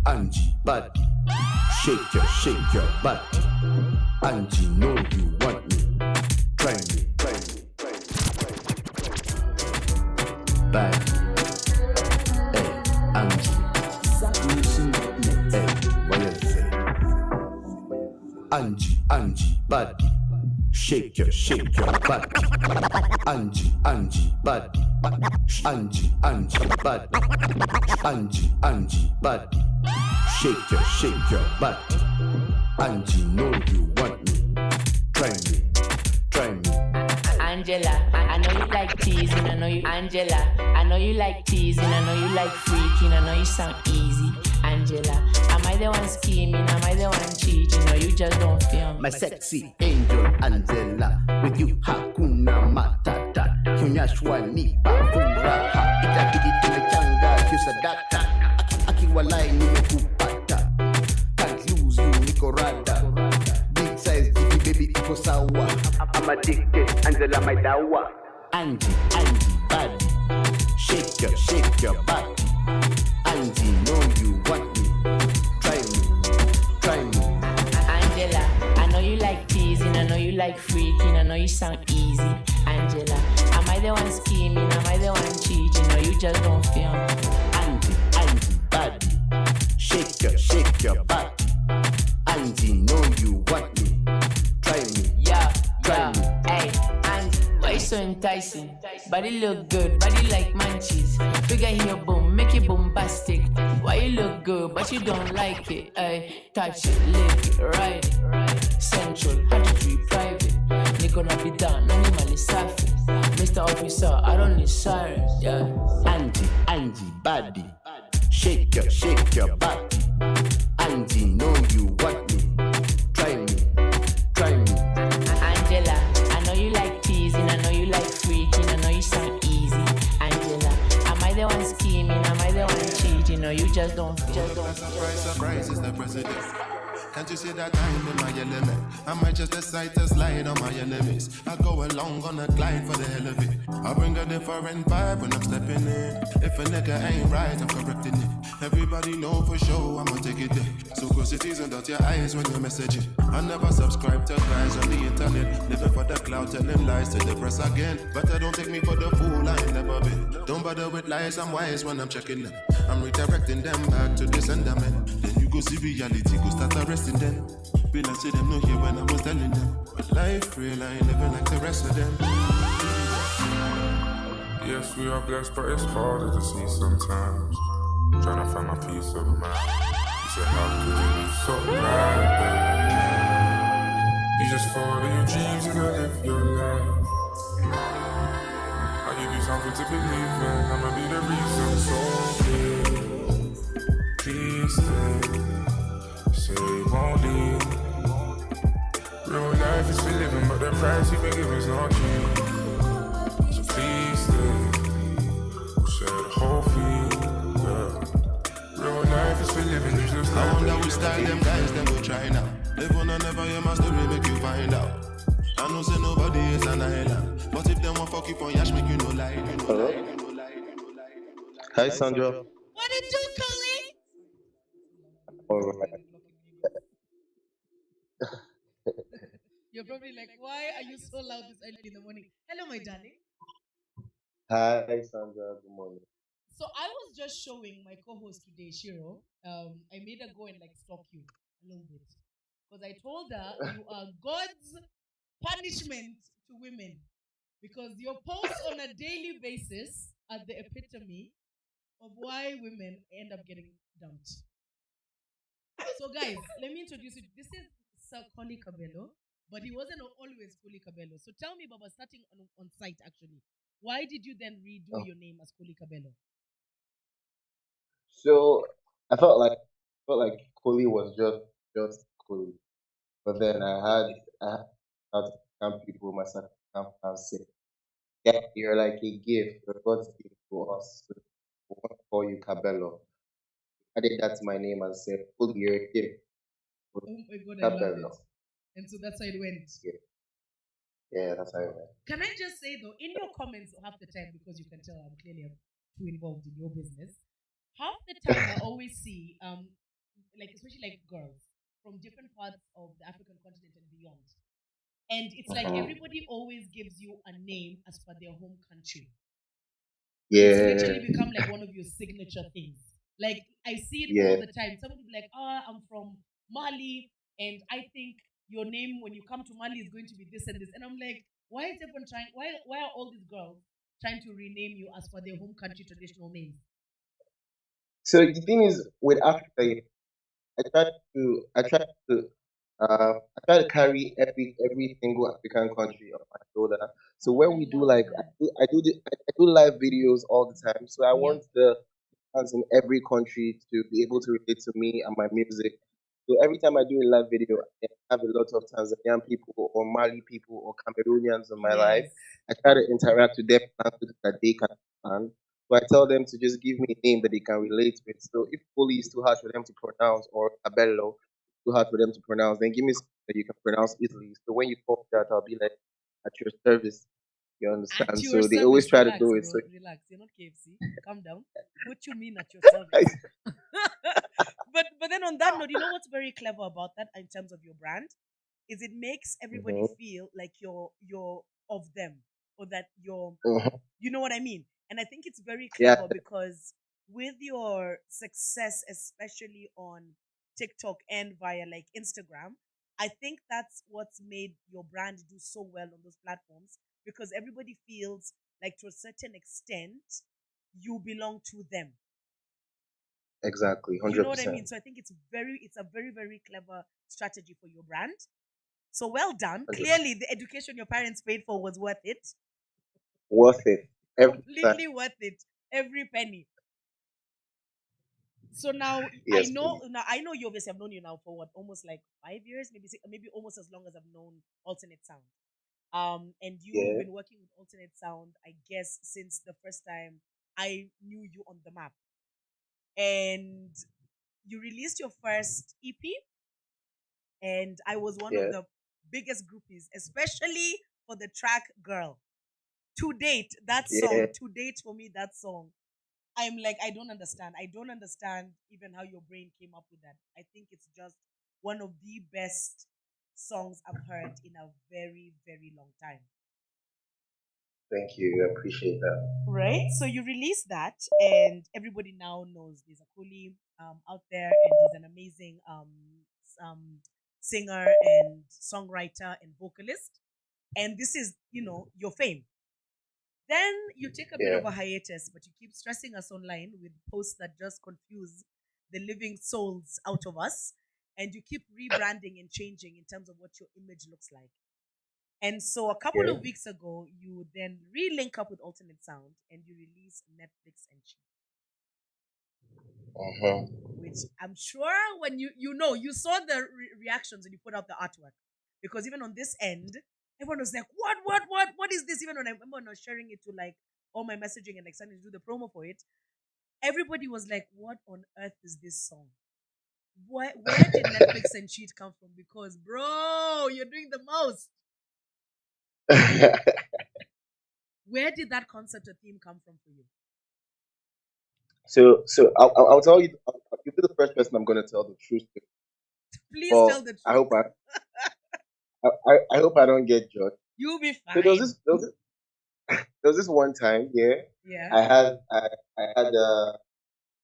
Angie, body. Shake your body. Angie, know you want me. Try me. Body. Hey, Angie. Hey, what you say? Angie, body. Shake your body. Angie, body. Angie, body. Angie, body. Shake your body. Angie, know you want me. Try me. Angela, I know you like teasing, I know you Angela. I know you like teasing, I know you like freaking, I know you sound easy. Angela, am I the one scheming? Am I the one cheating? Or you just don't feel me? My sexy angel Angela, with you hakuna matata. Kunyashwa nipa furaha, itabidi tumechanga kiusadaka. Akiwalai nimekupata, can't lose you niko rada. Big size baby iko sawa. I'm addicted, Angela my dawa. Angie, body, shake your body. Angie, know you want me. Try me. Angela, I know you like teasing, I know you like freaking, I know you sound easy. Angela, am I the one scheming? Am I the one cheating? Or you just don't feel me? Angie, body, shake your body. Angie, know you want me. Try me. Yeah, me. Hey, Angie, why you so enticing? Body look good, body like munchies. Figure here, boom, make it bombastic. Why you look good, but you don't like it? Ay, touch it, lick it, ride it. Central, 103 private. They gonna be done, animal is surface. Mr. Officer, I don't need sirens, yeah. Angie, body, shake your body. Angie, know you want me. Try me. Angela, I know you like teasing, I know you like freaking, I know you sound easy. Angela, am I the one scheming? Am I the one cheating? Or you just don't feel? Surprise is the president. Can't you see that I'm in my element? I might just decide to slide on my enemies. I go along on a glide for the hell of it. I bring a different vibe when I'm stepping in. If a nigga ain't right, I'm correcting it. Everybody know for sure I'ma take it there. So close your teeth and dot your eyes when you're messaging. I never subscribe to guys on the internet. Living for the cloud, telling lies to the press again. But don't take me for the fool, I ain't never been. Don't bother with lies, I'm wise when I'm checking them. I'm redirecting them back to the sentiment. Then you go see reality, go start arresting them. Be like to them, no hear when I was telling them. But life real, I ain't living like the rest of them. Yes, we are blessed, but it's harder to see sometimes. Trying to find my peace of mind. You said, how could you be so bad? You just follow your dreams and go live your life. I give you something to believe in. I'ma be the reason. So please stay. Say you won't leave. Real life is for living, but the price you've been giving's not cheap. So please stay. Share the whole fee. Real life is for living, you just I wonder which style them guys them go try now. Live on and never hear my story, make you find out. I know say nobody is an island, but if them want fuck you on yash, make you no lie. Hello? Hi Sandra. What did you call it? Alright. You're probably like, why are you so loud this early in the morning? Hello, my darling. Hi, Sandra. Good morning. So I was just showing my co-host today, Shiro. I made her go and like stalk you a little bit because I told her you are God's punishment to women because your posts on a daily basis are the epitome of why women end up getting dumped. So, guys, let me introduce you. This is Sir Collie Cabello, but he wasn't always Collie Cabello. So, tell me, Baba, starting on site actually, why did you then redo Oh, your name as Collie Cabello? so I felt like Kuli was just Kuli, but then I had some people myself and say, yeah, you're like a gift, you're God's gift to us. So we want to call you Cabello. I did that to my name and said, Kuli, you're a gift, Oh my God, I love it. Cabello. And so that's how it went. Yeah, yeah, that's how it went. Can I just say though, in your comments half the time, because you can tell I'm clearly too involved in your business, half the time I always see like especially like girls from different parts of the African continent and beyond. And it's like Uh-huh. everybody always gives you a name as per their home country. It's Yeah, literally become like one of your signature things. Like I see it all yeah. the time. Someone will be like, I'm from Mali, and I think your name when you come to Mali is going to be this and this. And I'm like, why is everyone trying why are all these girls trying to rename you as per their home country traditional names? So the thing is, with Africa, I try to I try to I try to carry every single African country on my shoulder. So Oh, when I we do love like that. I do live videos all the time. So I Yep. want the fans in every country to be able to relate to me and my music. So every time I do a live video, I have a lot of Tanzanian people or Mali people or Cameroonians in my life. Yes. I try to interact with them in language that they can understand. So I tell them to just give me a name that they can relate with. So if Foley is too hard for them to pronounce or Abello is too hard for them to pronounce, then give me something that you can pronounce easily. So when you call that, I'll be like at your service. You At understand? your So they always service. try to Relax, do it. So bro. Relax. You're not KFC. Calm down. What you mean at your service? But then on that note, you know what's very clever about that in terms of your brand is it makes everybody Mhm, feel like you're of them or that you're mhm. you know what I mean? And I think it's very Yeah, clever because with your success, especially on TikTok and via like Instagram, I think that's what's made your brand do so well on those platforms because everybody feels like to a certain extent you belong to them. exactly, You know hundred what I percent. mean? So I think it's a very, very clever strategy for your brand. So well done. 100%. Clearly the education your parents paid for was worth it. Worth it every time. Completely worth it. Every penny. So Yes, please. now I know you obviously have known you now for what almost like 5 years, maybe maybe almost as long as I've known alternate sound. And you've Yeah, been working with alternate sound, I guess, since the first time I knew you on the map. And you released your first EP, and I was one of yeah, the biggest groupies, especially for the track "Girl." To date, that yeah. song, to date for me, that song I'm like, I don't understand. I don't understand even how your brain came up with that. I think it's just one of the best songs I've heard in a very, very long time. Thank you. I appreciate that. Right? So you release that, and everybody now knows there's a Kuli out there, and he's an amazing singer and songwriter and vocalist. And this is, your fame. Then you take a bit Yeah, of a hiatus, but you keep stressing us online with posts that just confuse the living souls out of us. And you keep rebranding and changing in terms of what your image looks like. And so a couple yeah. of weeks ago, you then re-link up with Alternate Sound and you release Netflix and Chill, Uh-huh. which I'm sure when you saw the reactions when you put out the artwork. Because even on this end, everyone was like, what is this? Even when I remember when I was sharing it to like all my messaging and like starting to do the promo for it, everybody was like, "What on earth is this song? Where did Netflix and Cheat come from?" Because, bro, you're doing the most. Where did that concept or theme come from for you? So I'll tell you. You'll be the first person I'm going to tell the truth to. Please But tell the I truth. hope I I hope I don't get judged. You'll be So fine. there was this one time, yeah. Yeah. I had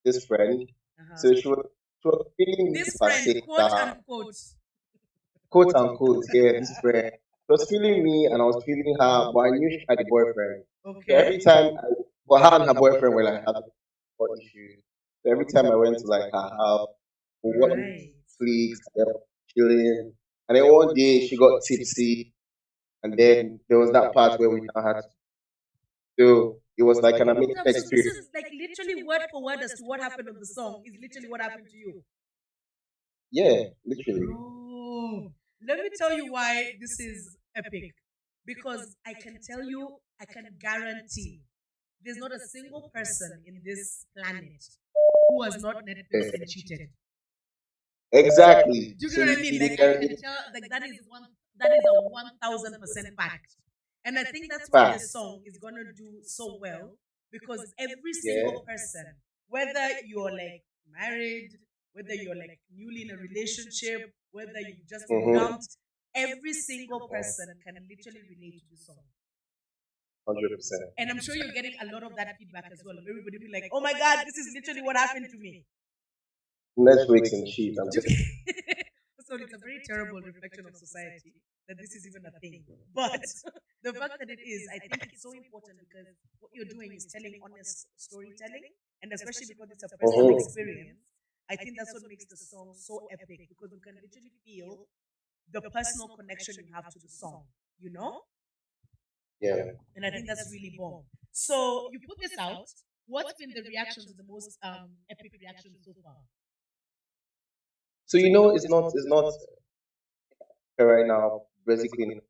this friend. Uh-huh. So she was feeling me This per friend, se, quote unquote. quote unquote, yeah, this friend. She was feeling me and I was feeling her, but I knew she had a boyfriend. So every Okay. time well, her and her boyfriend were like having issues. So every time I went to like her house, we watched Right. Netflix, they were chilling. And then one day she got tipsy, and then there was that part where we now had to do. It was like an amazing So this experience. is like literally word for word as to what happened on the song is literally what happened to you. Yeah, literally. Bro, let me tell you why this is epic. Because I can tell you, I can guarantee there's not a single person in this planet who has not Netflix and cheated. Exactly. Do you So know what I mean? Like I can tell, like that is a 1,000% fact. And I think that's why this song is gonna do so well because every single person, whether you're like married, whether you're like newly in a relationship, whether you've just dumped, every single person can literally relate to this song. 100%. And I'm sure you're getting a lot of that feedback as well. Everybody be like, "Oh my God, this is literally what happened to me." Netflix and cheat. I'm just So it's a very terrible reflection of society that this is even a thing. But the fact that it is, I think it's so important because what you're doing is telling honest storytelling, and especially because it's a personal experience, I think that's what makes the song so epic because you can literally feel the personal connection you have to the song, you know? yeah. And I think that's really bomb. So you put this out. What's been the reactions, the most epic reactions so far? So it's not right now basically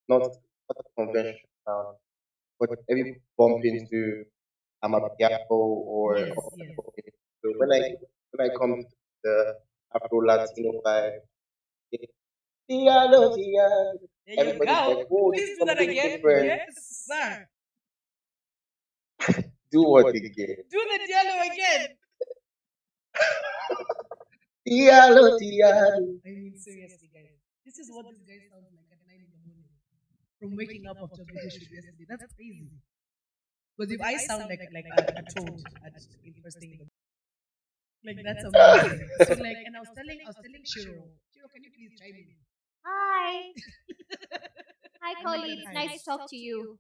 not a conventional sound, but every bump into Amapiano or Yes, yes. so when I come to the Afro Latino vibe, Tiano, Tiano, There you everybody's like, go. whoa, this Please is do that something again. different. Yes, sir. Do what again? Do the dialogue again. Tiano, Tiano. I mean, seriously, guys. This is what this guy sounds like at 9 in the morning from waking up after vacation yesterday. That's crazy. Because if I sound like a toad at first thing in the like that's amazing. So like, and I was telling Shiro, can you please chime in? Hi. Hi, Collie. It's nice to talk to you.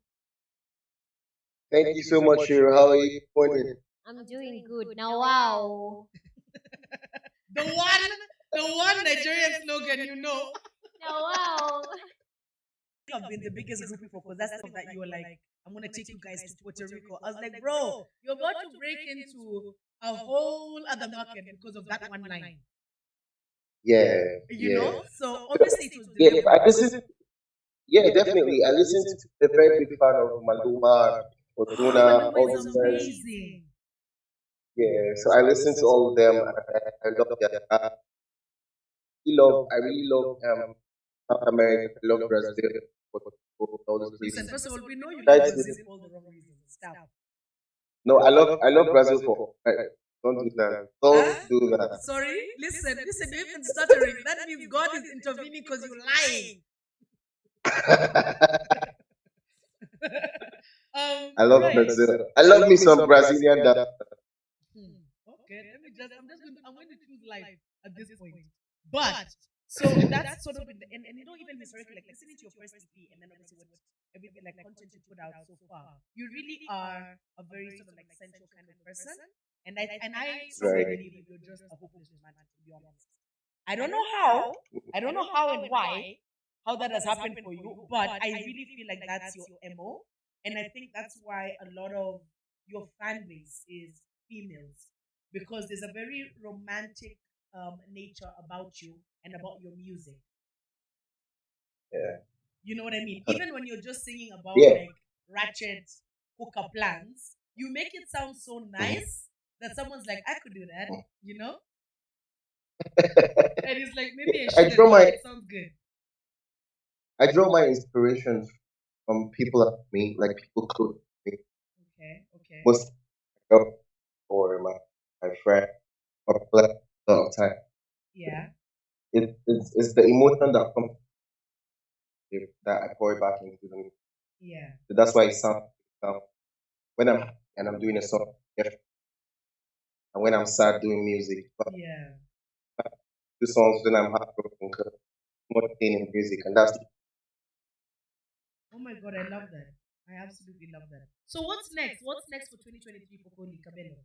Thank you so much, Shiro. How are you doing? I'm doing good. Now, wow. The one Nigerian slogan, you know. Now, wow. I've been the biggest groupie for because that's the thing that you were like, I'm gonna take you guys to Puerto Rico. I was like, bro, you're about to break into a whole other market because of that one line. Yeah, You yeah. know? So obviously it was Yeah, deliberate. I listen. Yeah, definitely. I listen to the very big fan of Maluma, Otuna, all Maluma is these guys. amazing. Yeah, so I listen to all of them. I love their I really love South America. I love Brazil. All those Listen, places. first of all, we know you Try love to- Brazil for all the wrong reasons. Stop. No, I love Brazil for. Don't do that. Don't do that. Sorry? Listen, you're even stuttering. That means God is intervening because you're lying. I love Brazil. I love me some Brazilian dance. Okay, I'm going to choose life at this point. But so that's sort of and you don't even necessarily like listening to your first EP and then obviously what everything like content you put out so far. You really are a very sort of like central kind of person. And I strongly Right. believe that you're just a hopeless romantic, to be honest. I don't know how. I don't know how and why, how that has happened for you, but I really feel like that's your MO. And I think that's why a lot of your fan base is females because there's a very romantic nature about you and about your music. Yeah. You know what I mean? Even when you're just singing about Yeah. like ratchet hookup plans, you make it sound so nice that someone's like, I could do that, you know? And it's like maybe I draw my it sounds good. I draw my inspirations from people like me, like people close to me. Okay. Most or my friend or people like a lot of time. Yeah. It's the emotion that comes that I pour back into them. Yeah. So that's why it sounds when I'm doing a song, and when I'm sad doing music, but Yeah. do songs when I'm heartbroken, because more pain in music, and that's Oh my god, I love that. I absolutely love that. So what's next? What's next for 2023 for Koli Kabelo?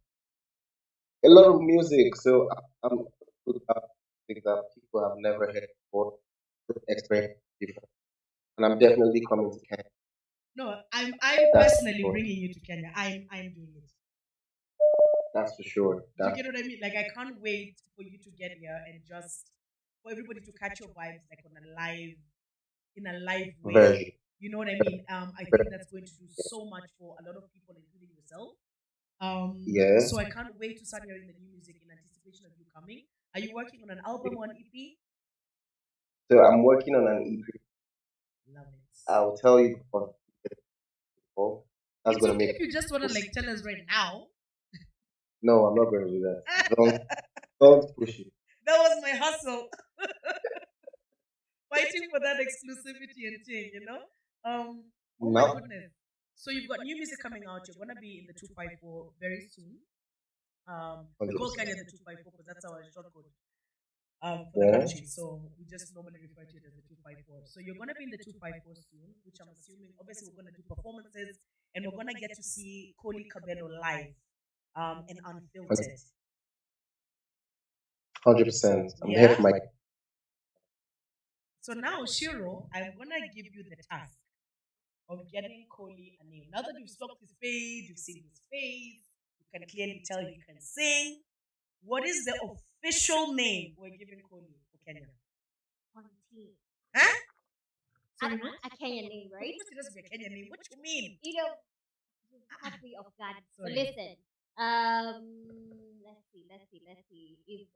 a lot of music. So I'm good at music that people have never heard before, experience different, and I'm definitely coming to Kenya. No, I'm That's personally for, bringing you to Kenya. I'm doing it. that's for sure. Do you That's get what I mean? Like I can't wait for you to get here and just for everybody to catch your vibes like on a live in a live way. version. You know what I mean? I think that's going to do so much for a lot of people, including yourself. Yeah. So I can't wait to start hearing the new music in anticipation of you coming. Are you working on an album or an EP? So I'm working on an EP. Love it. I'll tell you before. That's It's gonna okay make. if you just want to like tell us right now. No, I'm not going to do that. Don't push it. That was my hustle. Fighting for that exclusivity and thing, you know? Oh my No. goodness. So you've got new music coming out. You're gonna be in the 254 very soon. We call Kenya the 254 because that's our short code for the country. So we just normally refer to it as the 254. So you're gonna be in the 254 soon, which I'm assuming obviously we're gonna do performances and we're gonna get to see Koli Kabelo live and unfiltered. 100%. I'm Yeah? here for my. So now, Shiro, I'm gonna give you the task of getting Koli a name. Now that you've stalked his page, you've seen his face, you can clearly tell he can sing. What is the official name we're giving Koli for Kenya? Ponti. Huh? A Kenyan name, right? It doesn't be a Kenyan name. What you mean? You know, caught me off guard. So Sorry. listen. Let's see. If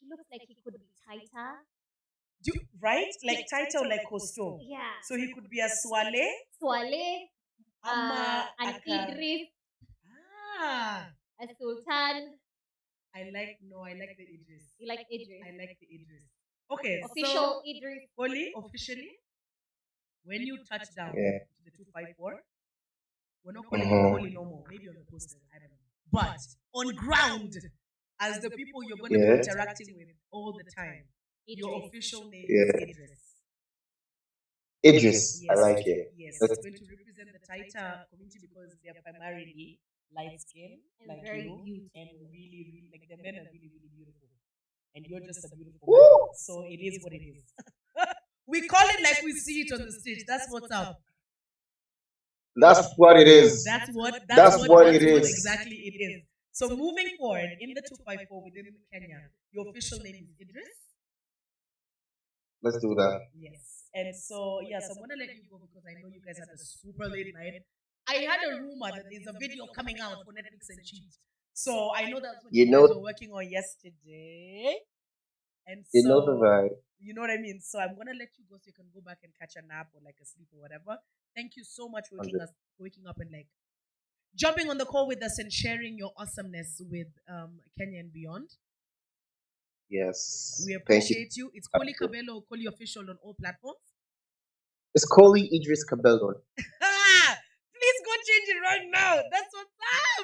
he looks like he could be tighter. Right? Like title like Costo. Yeah. So he could be a Swale. Swale. An Idris. Ah. A Sultan. I like the Idris. You like Idris? I like the Idris. Okay. Official Idris. Koli, officially, when you touch down Yeah. to the 254, we're not calling you Koli no more. Maybe on the posters, I don't know. But on ground, as the people you're going to be interacting with all the time, your official name is Idris. Idris. Yes, I like it. Yes, it's going to represent the Taita community because they're primarily light skin, And like very you, beautiful. and really, like the men are really, really beautiful. And you're just a beautiful man. So it is what it is. We call it like we see it on the stage. That's what's up. That's what it is. That's what it is. Exactly it is. So moving forward in the 254 within Kenya, your official name is Idris. Let's do that. Yes. And so I'm gonna let you go because I know you guys had a super late night. I had a rumor that there's a video coming out for Netflix and Cheat. So I know that's what you guys were working on yesterday. And you know the vibe. You know what I mean? So I'm gonna let you go so you can go back and catch a nap or like a sleep or whatever. Thank you so much for waking up and like jumping on the call with us and sharing your awesomeness with Kenya and beyond. Yes. We appreciate you. It's Koli Kabelo, Koli Official on all platforms. It's Koli Idris Kabelo. Please go change it right now. That's what's up.